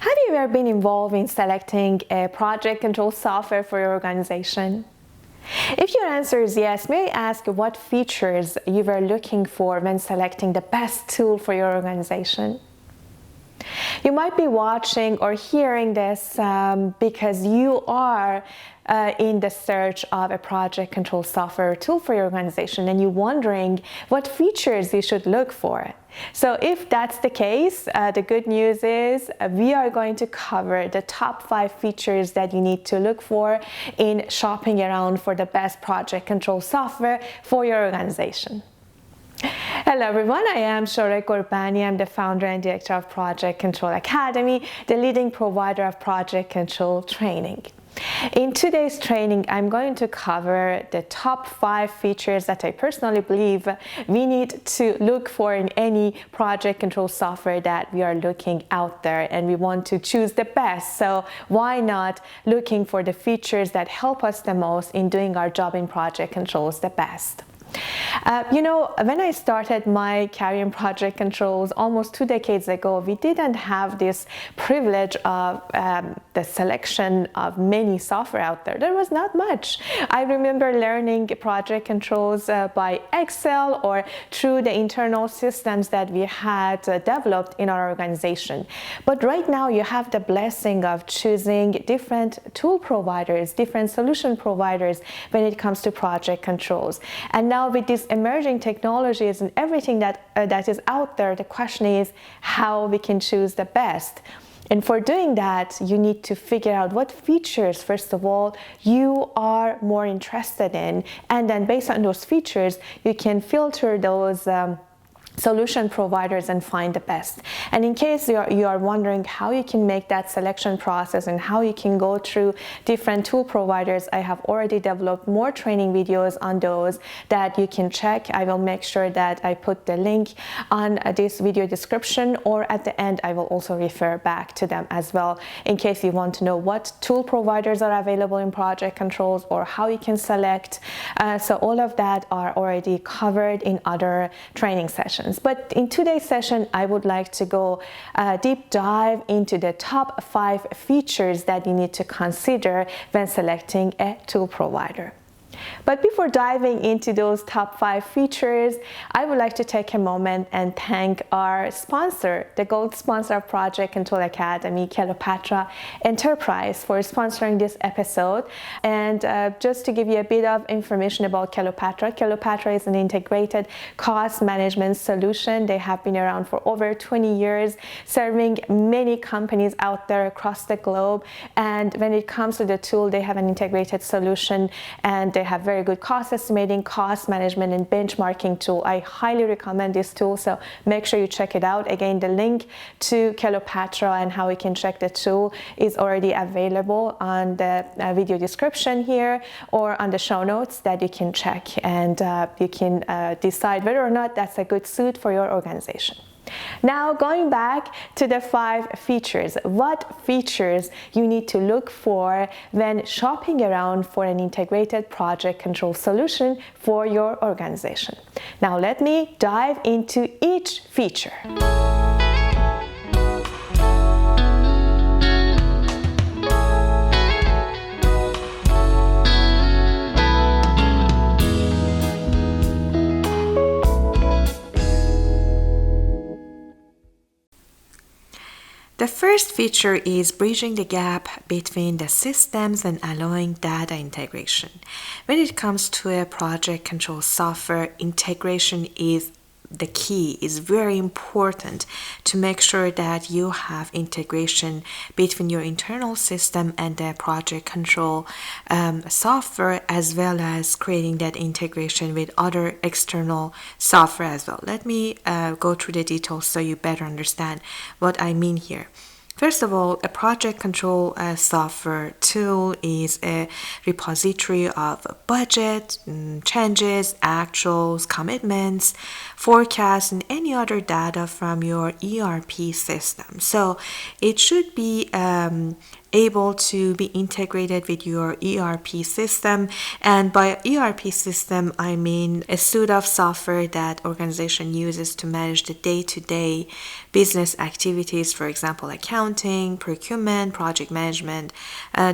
Have you ever been involved in selecting a project control software for your organization? If your answer is yes, may I ask what features you were looking for when selecting the best tool for your organization? You might be watching or hearing this because you are in the search of a project control software tool for your organization, and you're wondering what features you should look for. So if that's the case, the good news is we are going to cover the top 5 features that you need to look for in shopping around for the best project control software for your organization. Hello everyone, I am Shorek Gorbani. I'm the founder and director of Project Control Academy, the leading provider of project control training. In today's training, I'm going to cover the top 5 features that I personally believe we need to look for in any project control software that we are looking out there, and we want to choose the best. So why not looking for the features that help us the most in doing our job in project controls the best? When I started my career in project controls almost 2 decades ago, we didn't have this privilege of the selection of many software out there. There was not much. I remember learning project controls by Excel or through the internal systems that we had developed in our organization. But right now you have the blessing of choosing different tool providers, different solution providers when it comes to project controls. And now with these emerging technologies and everything that is out there, the question is how we can choose the best. And for doing that, you need to figure out what features, first of all, you are more interested in. And then based on those features, you can filter those solution providers and find the best. And in case you are wondering how you can make that selection process and how you can go through different tool providers, I have already developed more training videos on those that you can check. I will make sure that I put the link on this video description, or at the end I will also refer back to them as well in case you want to know what tool providers are available in project controls or how you can select. So all of that are already covered in other training sessions. But in today's session, I would like to go deep dive into the top 5 features that you need to consider when selecting a tool provider. But before diving into those top 5 features, I would like to take a moment and thank our sponsor, the gold sponsor of Project Control Academy, Cleopatra Enterprise, for sponsoring this episode. And just to give you a bit of information about Cleopatra, Cleopatra is an integrated cost management solution. They have been around for over 20 years, serving many companies out there across the globe. And when it comes to the tool, they have an integrated solution, and they have very good cost estimating, cost management, and benchmarking tool. I highly recommend this tool, so make sure you check it out. Again, the link to Cleopatra and how you can check the tool is already available on the video description here or on the show notes that you can check, and you can decide whether or not that's a good suit for your organization. Now, going back to the 5 features, what features you need to look for when shopping around for an integrated project control solution for your organization. Now, let me dive into each feature. The first feature is bridging the gap between the systems and allowing data integration. When it comes to a project control software, integration is the key. Is very important to make sure that you have integration between your internal system and the project control software, as well as creating that integration with other external software as well. Let me go through the details so you better understand what I mean here. First of all, a project control software tool is a repository of budget, changes, actuals, commitments, forecasts, and any other data from your ERP system. So it should be able to be integrated with your ERP system. And by ERP system, I mean a suite of software that organization uses to manage the day-to-day business activities, for example, accounting, procurement, project management,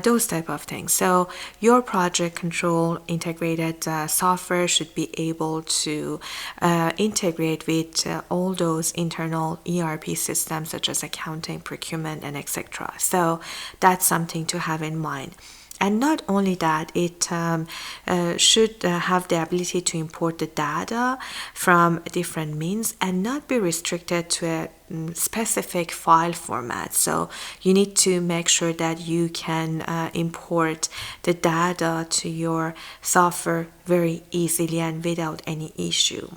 those type of things. So your project control integrated software should be able to integrate with all those internal ERP systems such as accounting, procurement, and etc. So that's something to have in mind. And not only that, it should have the ability to import the data from different means and not be restricted to a specific file format. So you need to make sure that you can import the data to your software very easily and without any issue.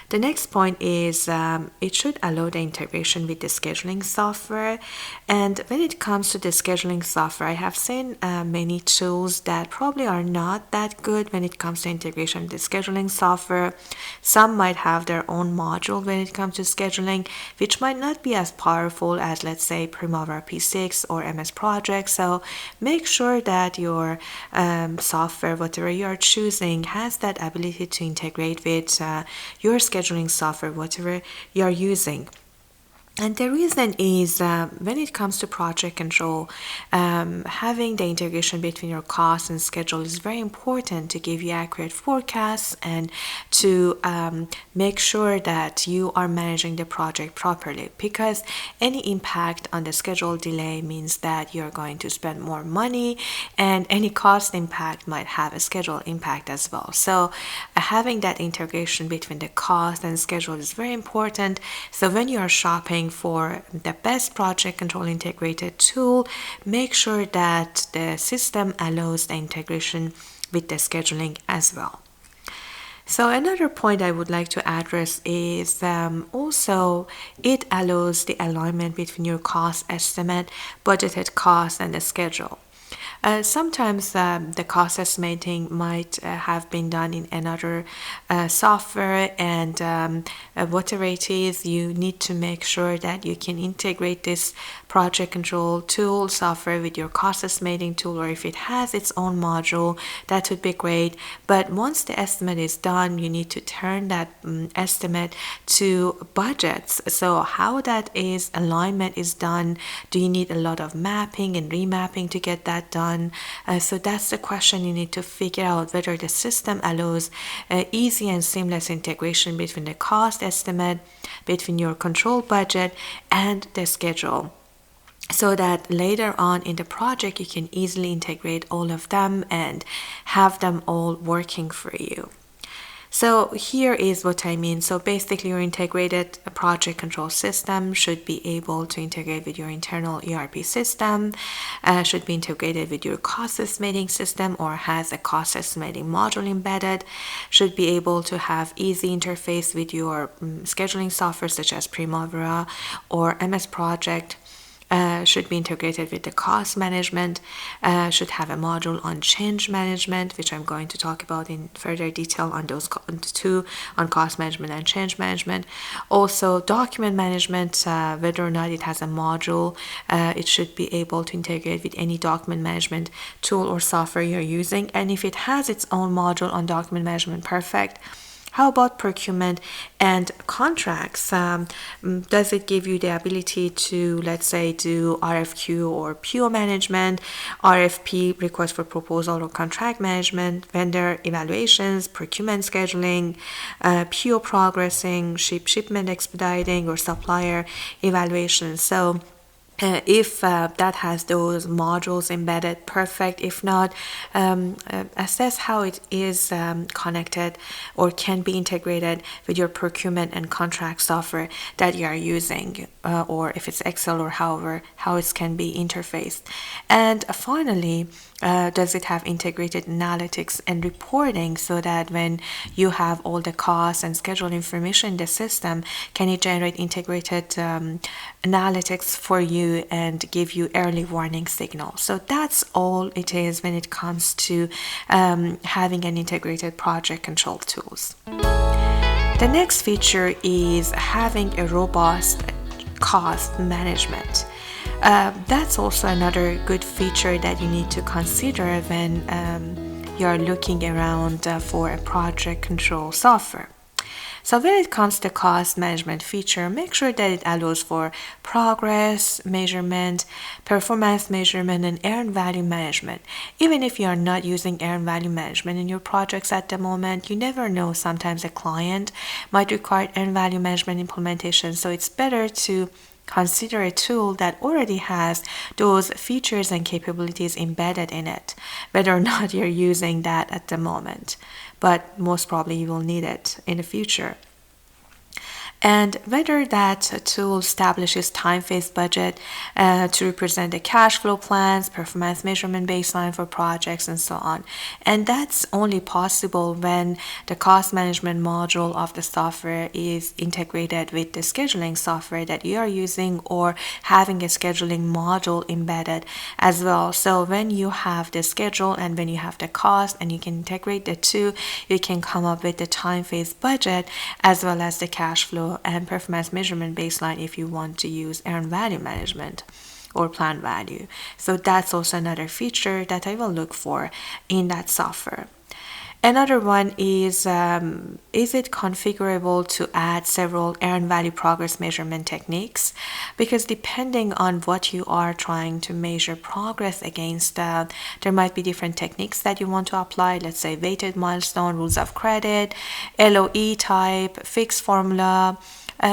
The next point is it should allow the integration with the scheduling software. And when it comes to the scheduling software, I have seen many tools that probably are not that good when it comes to integration with the scheduling software. Some might have their own module when it comes to scheduling, which might not be as powerful as, let's say, Primavera P6 or MS Project. So make sure that your software, whatever you are choosing, has that ability to integrate with your scheduling software, whatever you're using. And the reason is when it comes to project control, having the integration between your cost and schedule is very important to give you accurate forecasts and to make sure that you are managing the project properly, because any impact on the schedule delay means that you're going to spend more money, and any cost impact might have a schedule impact as well. So having that integration between the cost and schedule is very important. So when you are shopping for the best project control integrated tool, make sure that the system allows the integration with the scheduling as well. So another point I would like to address is also it allows the alignment between your cost estimate, budgeted cost, and the schedule. Sometimes the cost estimating might have been done in another software, and whatever it is, you need to make sure that you can integrate this project control tool software with your cost estimating tool, or if it has its own module, that would be great. But once the estimate is done, you need to turn that estimate to budgets. So how that is, alignment is done. Do you need a lot of mapping and remapping to get that done? So that's the question you need to figure out, whether the system allows easy and seamless integration between the cost estimate, between your control budget, and the schedule, so that later on in the project you can easily integrate all of them and have them all working for you. So here is what I mean. So basically your integrated project control system should be able to integrate with your internal ERP system, should be integrated with your cost estimating system or has a cost estimating module embedded, should be able to have easy interface with your scheduling software such as Primavera or MS Project, should be integrated with the cost management, should have a module on change management, which I'm going to talk about in further detail on those two, on cost management and change management. Also document management, whether or not it has a module, it should be able to integrate with any document management tool or software you're using. And if it has its own module on document management, perfect. How about procurement and contracts? Does it give you the ability to, let's say, do RFQ or PO management, RFP, request for proposal or contract management, vendor evaluations, procurement scheduling, PO progressing, shipment expediting, or supplier evaluation? So if that has those modules embedded, perfect. If not, assess how it is connected or can be integrated with your procurement and contract software that you are using, or if it's Excel or however, how it can be interfaced. And finally, does it have integrated analytics and reporting, so that when you have all the costs and schedule information in the system, can it generate integrated analytics for you and give you early warning signals? So that's all it is when it comes to having an integrated project control tools. The next feature is having a robust cost management. That's also another good feature that you need to consider when you're looking around for a project control software. So when it comes to cost management feature, make sure that it allows for progress measurement, performance measurement, and earned value management. Even if you are not using earned value management in your projects at the moment, you never know. Sometimes a client might require earned value management implementation, so it's better to consider a tool that already has those features and capabilities embedded in it, whether or not you're using that at the moment. But most probably you will need it in the future. And whether that tool establishes time-phase budget to represent the cash flow plans, performance measurement baseline for projects, and so on. And that's only possible when the cost management module of the software is integrated with the scheduling software that you are using, or having a scheduling module embedded as well. So when you have the schedule and when you have the cost and you can integrate the two, you can come up with the time-phase budget as well as the cash flow and performance measurement baseline if you want to use earned value management or plan value. So that's also another feature that I will look for in that software. Another one is it configurable to add several earned value progress measurement techniques? Because depending on what you are trying to measure progress against, there might be different techniques that you want to apply. Let's say weighted milestone, rules of credit, LOE type, fixed formula.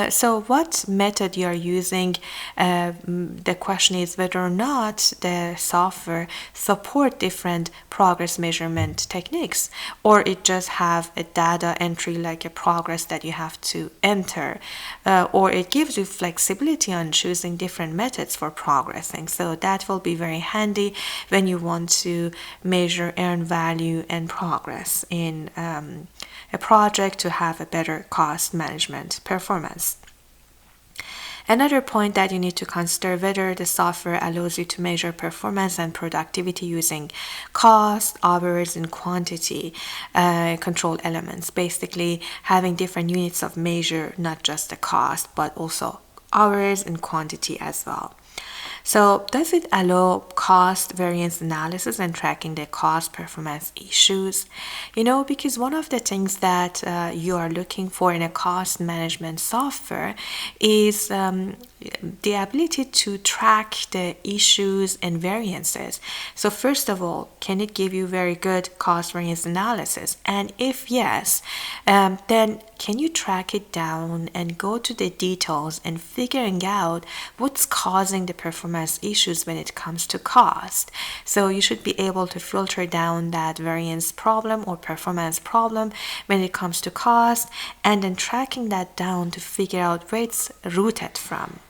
So what method you are using, the question is whether or not the software support different progress measurement techniques, or it just have a data entry like a progress that you have to enter, or it gives you flexibility on choosing different methods for progressing. So that will be very handy when you want to measure earned value and progress in a project to have a better cost management performance. Another point that you need to consider, whether the software allows you to measure performance and productivity using cost, hours, and quantity control elements. Basically, having different units of measure, not just the cost, but also hours and quantity as well. So does it allow cost variance analysis and tracking the cost performance issues? Because one of the things that you are looking for in a cost management software is the ability to track the issues and variances. So first of all, can it give you very good cost variance analysis? And if yes, then can you track it down and go to the details and figuring out what's causing the performance issues when it comes to cost? So you should be able to filter down that variance problem or performance problem when it comes to cost, and then tracking that down to figure out where it's rooted from.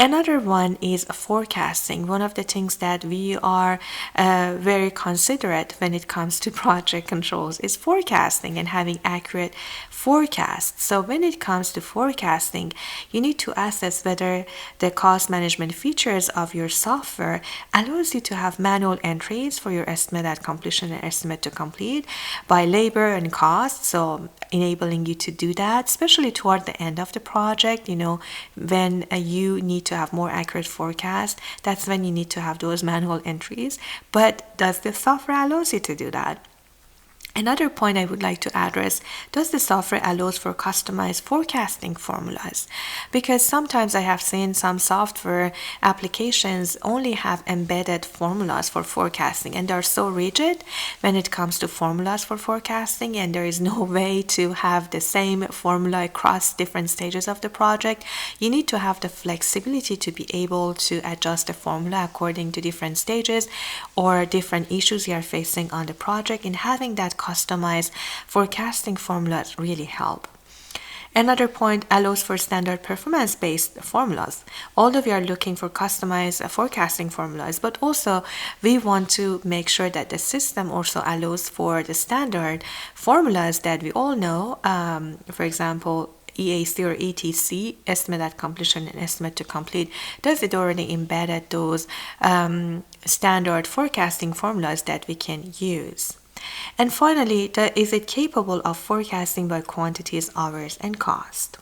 Another one is forecasting. One of the things that we are very considerate when it comes to project controls is forecasting and having accurate forecasts. So when it comes to forecasting, you need to assess whether the cost management features of your software allows you to have manual entries for your estimate at completion and estimate to complete by labor and cost. So enabling you to do that, especially toward the end of the project, when you need to have more accurate forecast, that's when you need to have those manual entries. But does the software allows you to do that? Another point I would like to address, does the software allows for customized forecasting formulas? Because sometimes I have seen some software applications only have embedded formulas for forecasting, and they're so rigid when it comes to formulas for forecasting, and there is no way to have the same formula across different stages of the project. You need to have the flexibility to be able to adjust the formula according to different stages or different issues you are facing on the project, and having that customized forecasting formulas really help. Another point, allows for standard performance-based formulas. Although we are looking for customized forecasting formulas, but also we want to make sure that the system also allows for the standard formulas that we all know. For example, AACE or ETC, estimate at completion and estimate to complete, does it already embedded those standard forecasting formulas that we can use? And finally, is it capable of forecasting by quantities, hours, and cost?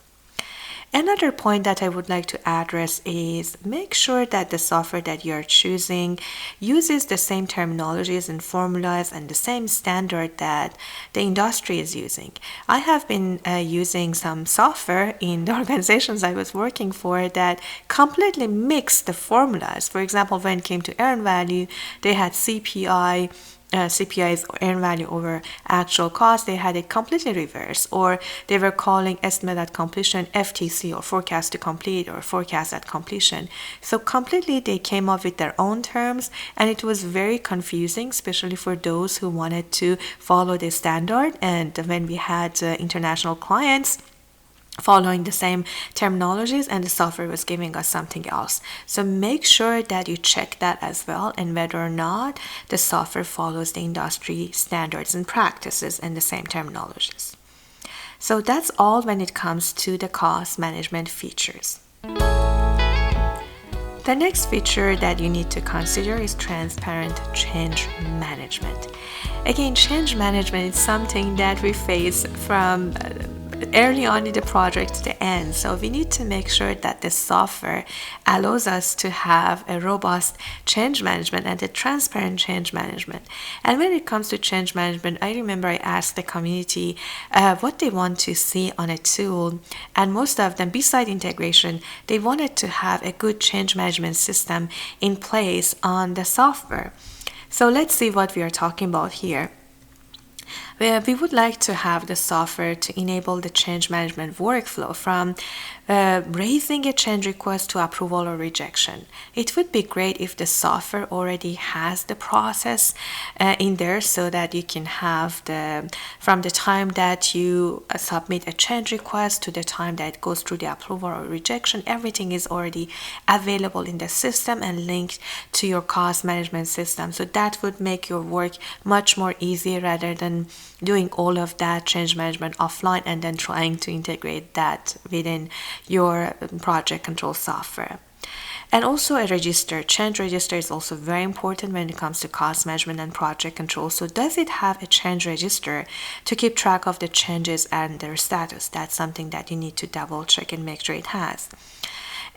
Another point that I would like to address is make sure that the software that you're choosing uses the same terminologies and formulas and the same standard that the industry is using. I have been using some software in the organizations I was working for that completely mixed the formulas. For example, when it came to earned value, they had CPI is earned value over actual cost. They had it completely reversed, or they were calling estimate at completion FTC, or forecast to complete, or forecast at completion. So completely they came up with their own terms, and it was very confusing, especially for those who wanted to follow the standard. And when we had international clients following the same terminologies, and the software was giving us something else. So make sure that you check that as well, and whether or not the software follows the industry standards and practices and the same terminologies. So that's all when it comes to the cost management features. The next feature that you need to consider is transparent change management. Again, change management is something that we face from early on in the project to the end. So we need to make sure that the software allows us to have a robust change management and a transparent change management. And when it comes to change management, I remember I asked the community what they want to see on a tool, and most of them, beside integration, they wanted to have a good change management system in place on the software. So let's see what we are talking about here. We would like to have the software to enable the change management workflow from raising a change request to approval or rejection. It would be great if the software already has the process in there, so that you can have from the time that you submit a change request to the time that it goes through the approval or rejection, everything is already available in the system and linked to your cost management system. So that would make your work much more easy, rather than doing all of that change management offline and then trying to integrate that within your project control software. And also a register. Change register is also very important when it comes to cost management and project control. So does it have a change register to keep track of the changes and their status? That's something that you need to double check and make sure it has.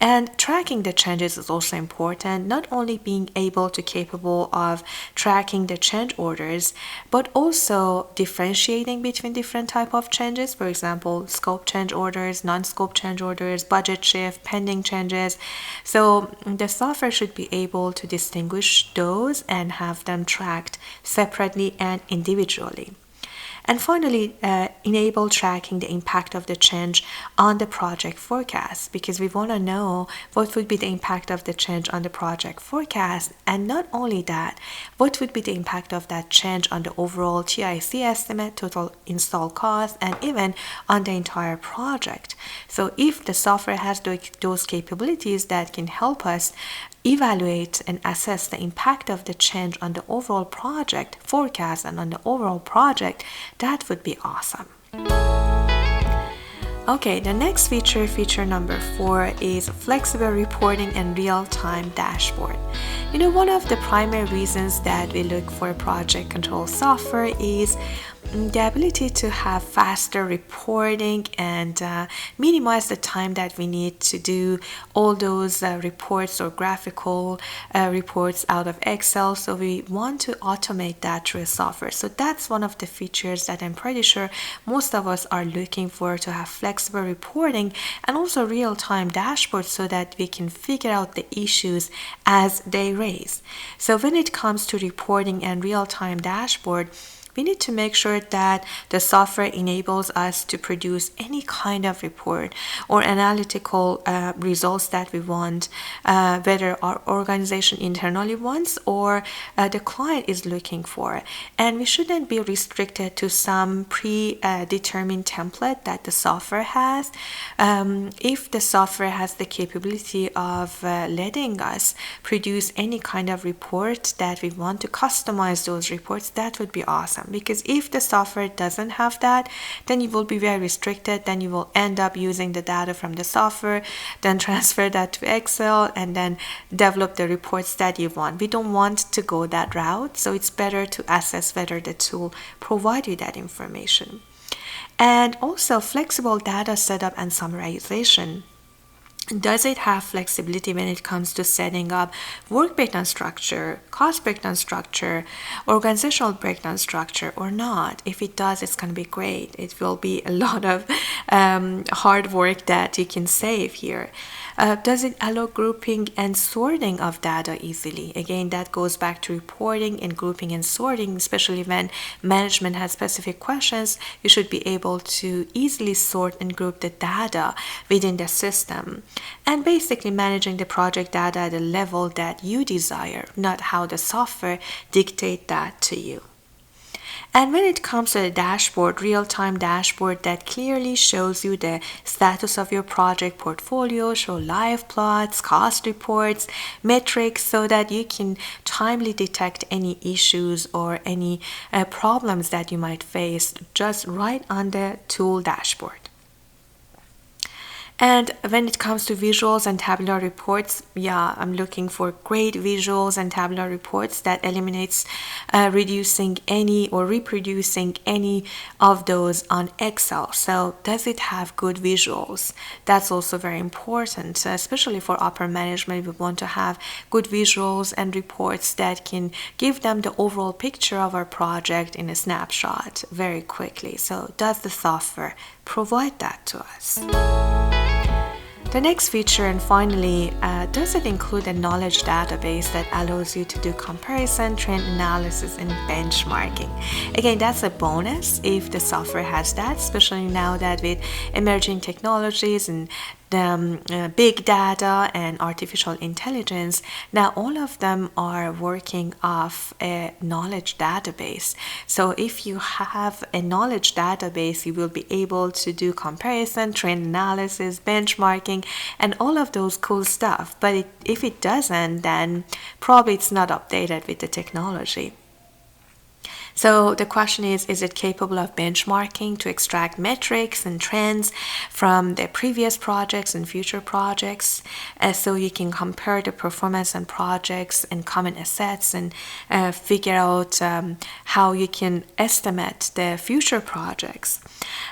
And tracking the changes is also important, not only being capable of tracking the change orders, but also differentiating between different type of changes. For example, scope change orders, non-scope change orders, budget shift, pending changes. So the software should be able to distinguish those and have them tracked separately and individually. And finally, enable tracking the impact of the change on the project forecast, because we want to know what would be the impact of the change on the project forecast, and not only that, what would be the impact of that change on the overall TIC estimate, total install cost, and even on the entire project. So if the software has those capabilities that can help us evaluate and assess the impact of the change on the overall project forecast and on the overall project, that would be awesome. Okay, the next feature number 4, is flexible reporting and real-time dashboard. One of the primary reasons that we look for project control software is the ability to have faster reporting and minimize the time that we need to do all those reports or graphical reports out of Excel. So we want to automate that through software. So that's one of the features that I'm pretty sure most of us are looking for, to have flexible reporting and also real-time dashboards, so that we can figure out the issues as they raise. So when it comes to reporting and real-time dashboard, we need to make sure that the software enables us to produce any kind of report or analytical results that we want, whether our organization internally wants or the client is looking for. And we shouldn't be restricted to some predetermined template that the software has. If the software has the capability of letting us produce any kind of report that we want to customize those reports, that would be awesome. Because if the software doesn't have that, then you will be very restricted. Then you will end up using the data from the software, then transfer that to Excel, and then develop the reports that you want. We don't want to go that route, so it's better to assess whether the tool provides you that information. And also flexible data setup and summarization. Does it have flexibility when it comes to setting up work breakdown structure, cost breakdown structure, organizational breakdown structure or not? If it does, it's going to be great. It will be a lot of hard work that you can save here. Does it allow grouping and sorting of data easily? Again, that goes back to reporting and grouping and sorting, especially when management has specific questions. You should be able to easily sort and group the data within the system. And basically managing the project data at a level that you desire, not how the software dictates that to you. And when it comes to the dashboard, real-time dashboard that clearly shows you the status of your project portfolio, show live plots, cost reports, metrics, so that you can timely detect any issues or any problems that you might face just right on the tool dashboard. And when it comes to visuals and tabular reports, I'm looking for great visuals and tabular reports that eliminates reducing any or reproducing any of those on Excel. So does it have good visuals? That's also very important, so especially for upper management. We want to have good visuals and reports that can give them the overall picture of our project in a snapshot very quickly. So does the software provide that to us? The next feature, and finally, does it include a knowledge database that allows you to do comparison, trend analysis, and benchmarking? Again, that's a bonus if the software has that, especially now that with emerging technologies and big data and artificial intelligence, now all of them are working off a knowledge database. So if you have a knowledge database, you will be able to do comparison, trend analysis, benchmarking, and all of those cool stuff. But if it doesn't, then probably it's not updated with the technology. So the question is it capable of benchmarking to extract metrics and trends from the previous projects and future projects, so you can compare the performance and projects and common assets and figure out how you can estimate the future projects.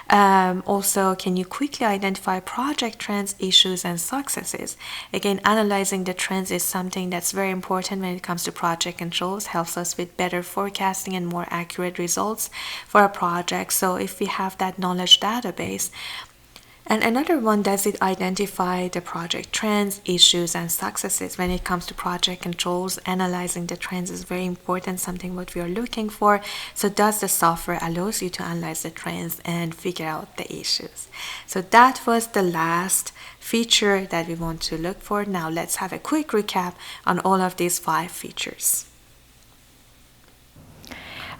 Also, can you quickly identify project trends, issues, and successes? Again, analyzing the trends is something that's very important when it comes to project controls, helps us with better forecasting and more accurate results for a project. So if we have that knowledge database. And another one, does it identify the project trends, issues, and successes? When it comes to project controls, analyzing the trends is very important, something what we are looking for. So does the software allows you to analyze the trends and figure out the issues? So that was the last feature that we want to look for. Now let's have a quick recap on all of these 5 features.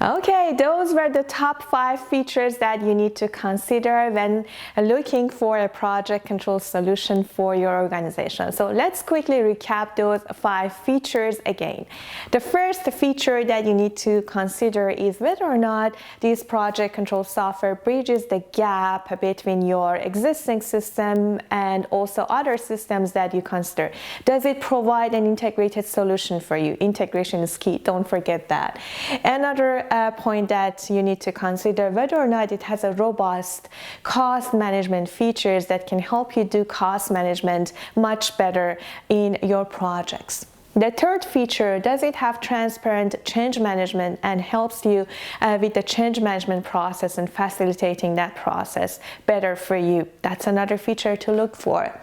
Okay, those were the top 5 features that you need to consider when looking for a project control solution for your organization. So let's quickly recap those 5 features again. The first feature that you need to consider is whether or not this project control software bridges the gap between your existing system and also other systems that you consider. Does it provide an integrated solution for you? Integration is key, don't forget that. Another point that you need to consider, whether or not it has a robust cost management features that can help you do cost management much better in your projects. The third feature, does it have transparent change management and helps you with the change management process and facilitating that process better for you? That's another feature to look for.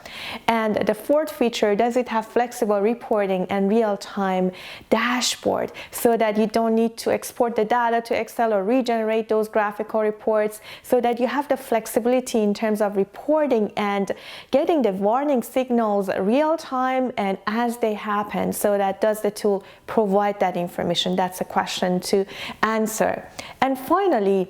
And the fourth feature, does it have flexible reporting and real-time dashboard so that you don't need to export the data to Excel or regenerate those graphical reports, so that you have the flexibility in terms of reporting and getting the warning signals real-time and as they happen. So that does the tool provide that information? That's a question to answer. And finally,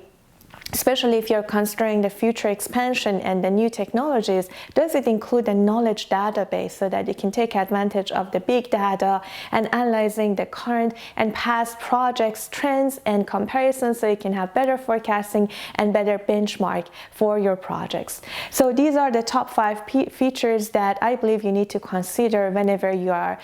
especially if you're considering the future expansion and the new technologies, does it include a knowledge database so that you can take advantage of the big data and analyzing the current and past projects, trends, and comparisons, so you can have better forecasting and better benchmark for your projects? So these are the top 5 features that I believe you need to consider whenever you are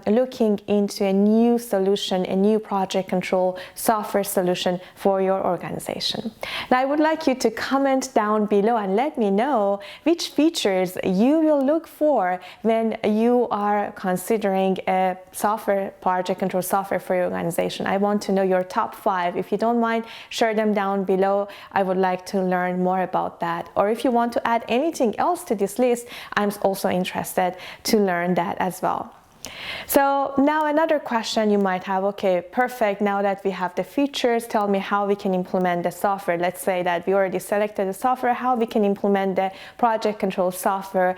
looking into a new solution, a new project control software solution for your organization. Now I would like you to comment down below and let me know which features you will look for when you are considering a software, project control software for your organization. I want to know your top 5. If you don't mind, share them down below. I would like to learn more about that. Or if you want to add anything else to this list, I'm also interested to learn that as well. So now another question you might have, okay, perfect, now that we have the features, tell me how we can implement the software. Let's say that we already selected the software, how we can implement the project control software,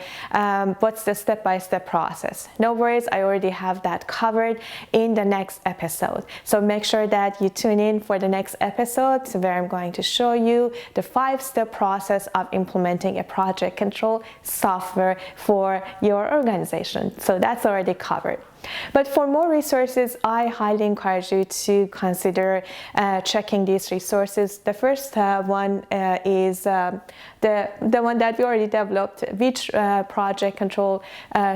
what's the step-by-step process. No worries, I already have that covered in the next episode. So make sure that you tune in for the next episode where I'm going to show you the 5-step process of implementing a project control software for your organization. So that's already covered. But for more resources, I highly encourage you to consider checking these resources. The first one is the one that we already developed, which project control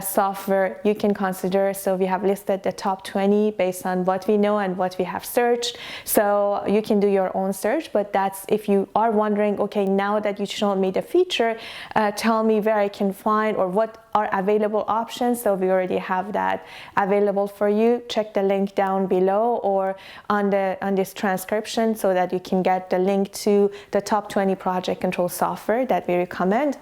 software you can consider. So we have listed the top 20 based on what we know and what we have searched. So you can do your own search, but that's if you are wondering, okay, now that you showed me the feature, tell me where I can find or what are available options. So we already have that available for you. Check the link down below or on this transcription so that you can get the link to the top 20 project control software that we recommend.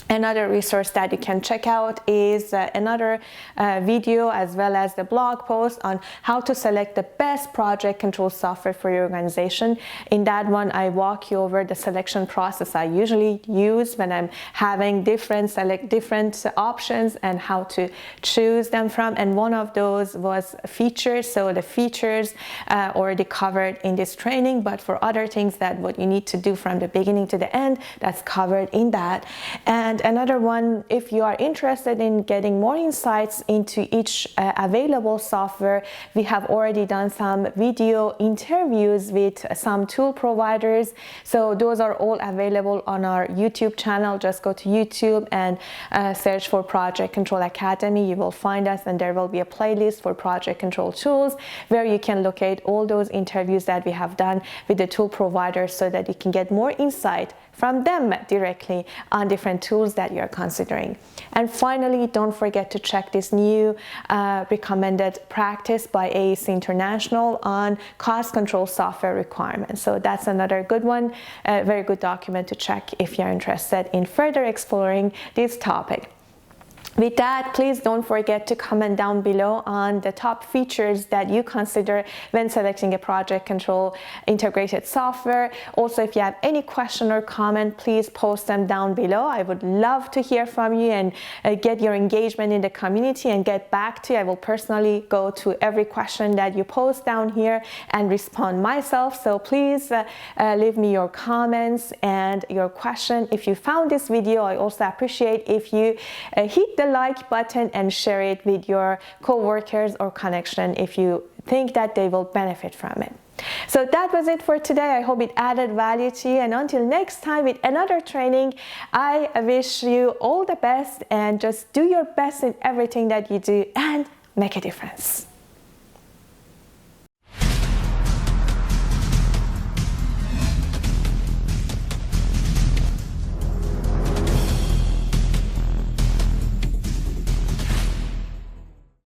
Another resource that you can check out is another video as well as the blog post on how to select the best project control software for your organization. In that one, I walk you over the selection process I usually use when I'm having select different options and how to choose them from. And one of those was features. So the features already covered in this training, but for other things that what you need to do from the beginning to the end, that's covered in that. And another one, if you are interested in getting more insights into each available software, we have already done some video interviews with some tool providers. So those are all available on our YouTube channel. Just go to YouTube and search for Project Control Academy. You will find us, and there will be a playlist for project control tools where you can locate all those interviews that we have done with the tool providers so that you can get more insight from them directly on different tools that you're considering. And finally, don't forget to check this new recommended practice by AACE International on cost control software requirements. So that's another good one, a very good document to check if you're interested in further exploring this topic. With that, please don't forget to comment down below on the top features that you consider when selecting a project control integrated software. Also, if you have any question or comment, please post them down below. I would love to hear from you and get your engagement in the community and get back to you. I will personally go to every question that you post down here and respond myself. So please leave me your comments and your question. If you found this video, I also appreciate if you hit the like button and share it with your co-workers or connection if you think that they will benefit from it. So that was it for today. I hope it added value to you, and until next time with another training, I wish you all the best and just do your best in everything that you do and make a difference.